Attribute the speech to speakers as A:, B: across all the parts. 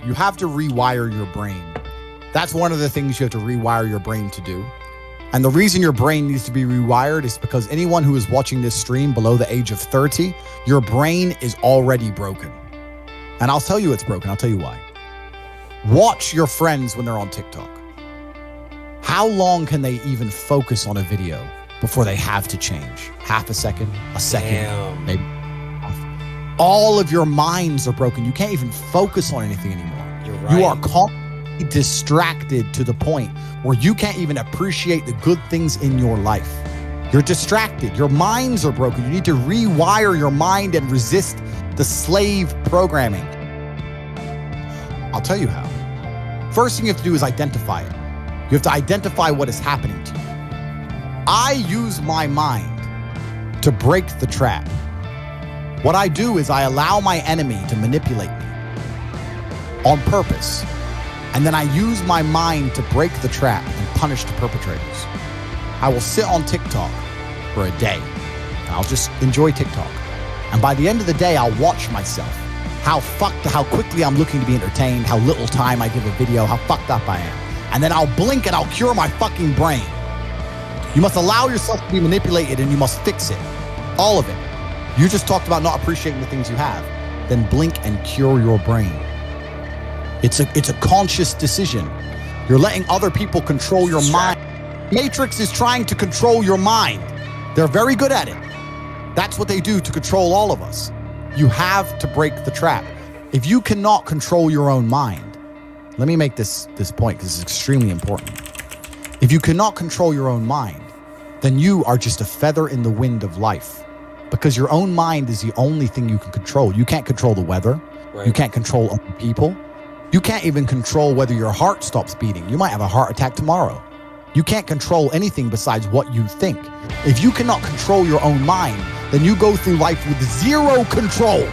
A: You have to rewire your brain. That's one of the things you have to rewire your brain to do. And the reason your brain needs to be rewired is because anyone who is watching this stream below the age of 30, your brain is already broken. And I'll tell you it's broken. I'll tell you why. Watch your friends when they're on TikTok. How long can they even focus on a video before they have to change? Half a second, a second,
B: Damn.
A: maybe. All of your minds are broken. You can't even focus on anything anymore.
B: You're right.
A: You are constantly distracted to the point where you can't even appreciate the good things in your life. You're distracted. Your minds are broken. You need to rewire your mind and resist the slave programming. I'll tell you how. First thing you have to do is identify it. You have to identify what is happening to you. I use my mind to break the trap. What I do is I allow my enemy to manipulate me on purpose. And then I use my mind to break the trap and punish the perpetrators. I will sit on TikTok for a day. I'll just enjoy TikTok. And by the end of the day, I'll watch myself. How quickly I'm looking to be entertained, how little time I give a video, how fucked up I am. And then I'll blink and I'll cure my fucking brain. You must allow yourself to be manipulated and you must fix it. All of it. You just talked about not appreciating the things you have. Then blink and cure your brain. It's a conscious decision. You're letting other people control your mind. Matrix is trying to control your mind. They're very good at it. That's what they do to control all of us. You have to break the trap. If you cannot control your own mind, let me make this point because it's extremely important. If you cannot control your own mind, then you are just a feather in the wind of life. Because your own mind is the only thing you can control. You can't control the weather. Right. You can't control other people. You can't even control whether your heart stops beating. You might have a heart attack tomorrow. You can't control anything besides what you think. If you cannot control your own mind, then you go through life with zero control,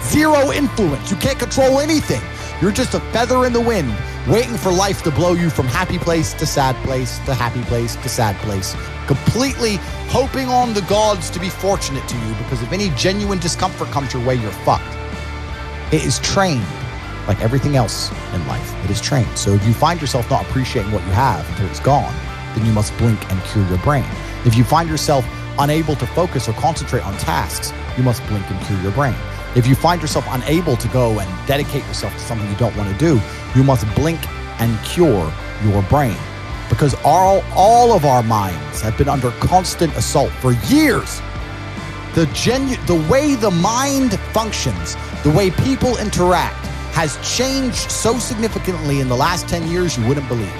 A: zero influence. You can't control anything. You're just a feather in the wind, waiting for life to blow you from happy place to sad place to happy place to sad place, completely hoping on the gods to be fortunate to you, because if any genuine discomfort comes your way, you're fucked. It is trained like everything else in life. It is trained. So if you find yourself not appreciating what you have until it's gone, then you must blink and cure your brain. If you find yourself unable to focus or concentrate on tasks, you must blink and cure your brain. If you find yourself unable to go and dedicate yourself to something you don't want to do, you must blink and cure your brain. Because all of our minds have been under constant assault for years. The way the mind functions, the way people interact, has changed so significantly in the last 10 years you wouldn't believe.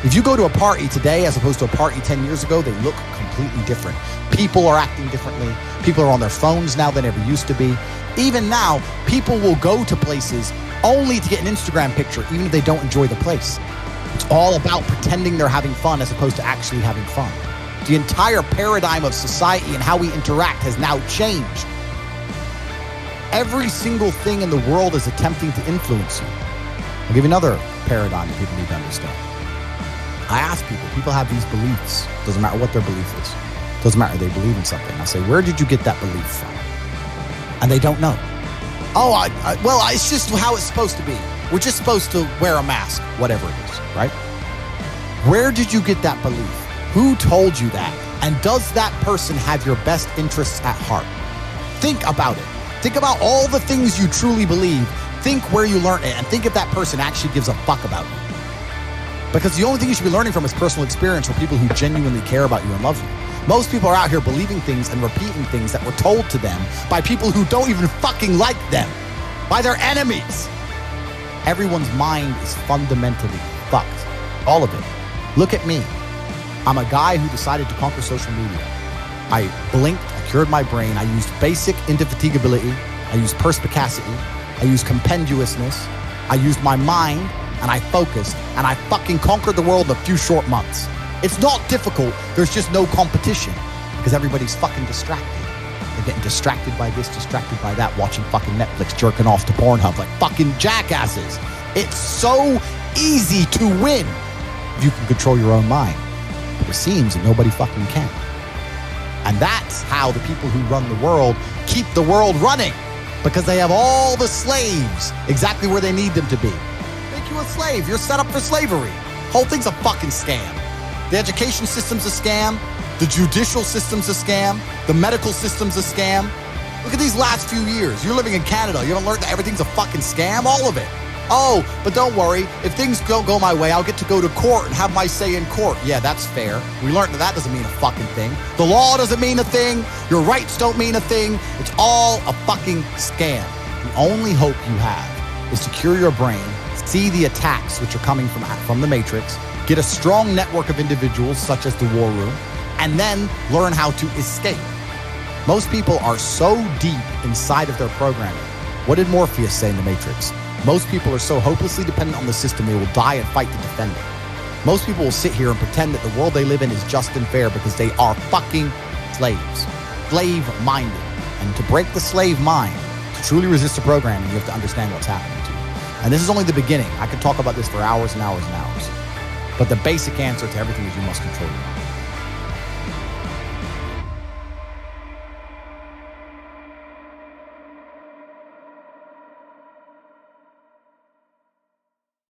A: If you go to a party today as opposed to a party 10 years ago, they look completely different. People are acting differently. People are on their phones now than ever used to be. Even now, people will go to places only to get an Instagram picture, even if they don't enjoy the place. It's all about pretending they're having fun as opposed to actually having fun. The entire paradigm of society and how we interact has now changed. Every single thing in the world is attempting to influence you. I'll give you another paradigm that people need to understand. I ask people have these beliefs. Doesn't matter what their belief is. Doesn't matter, they believe in something. I say, where did you get that belief from? And they don't know. Well, it's just how it's supposed to be. We're just supposed to wear a mask, whatever it is, right? Where did you get that belief? Who told you that? And does that person have your best interests at heart? Think about it. Think about all the things you truly believe. Think where you learned it, and think if that person actually gives a fuck about you. Because the only thing you should be learning from is personal experience from people who genuinely care about you and love you. Most people are out here believing things and repeating things that were told to them by people who don't even fucking like them, by their enemies. Everyone's mind is fundamentally fucked. All of it. Look at me. I'm a guy who decided to conquer social media. I blinked, I cured my brain, I used basic indefatigability, I used perspicacity, I used compendiousness, I used my mind, and I focused, and I fucking conquered the world in a few short months. It's not difficult, there's just no competition, because everybody's fucking distracted. They're getting distracted by this, distracted by that, watching fucking Netflix, jerking off to Pornhub like fucking jackasses. It's so easy to win if you can control your own mind. But it seems that nobody fucking can. And that's how the people who run the world keep the world running. because they have all the slaves exactly where they need them to be. Make you a slave. You're set up for slavery. Whole thing's a fucking scam. The education system's a scam. The judicial system's a scam. The medical system's a scam. Look at these last few years. You're living in Canada. You haven't learned that everything's a fucking scam? All of it. Oh, but don't worry. If things don't go my way, I'll get to go to court and have my say in court. Yeah, that's fair. We learned that doesn't mean a fucking thing. The law doesn't mean a thing. Your rights don't mean a thing. It's all a fucking scam. The only hope you have is to cure your brain, see the attacks which are coming from the Matrix, get a strong network of individuals such as the War Room, and then learn how to escape. Most people are so deep inside of their programming. What did Morpheus say in the Matrix? Most people are so hopelessly dependent on the system they will die and fight to defend it. Most people will sit here and pretend that the world they live in is just and fair because they are fucking slaves. Slave-minded. And to break the slave mind, to truly resist the programming, you have to understand what's happening to you. And this is only the beginning. I could talk about this for hours and hours and hours. But the basic answer to everything is you must control your mind.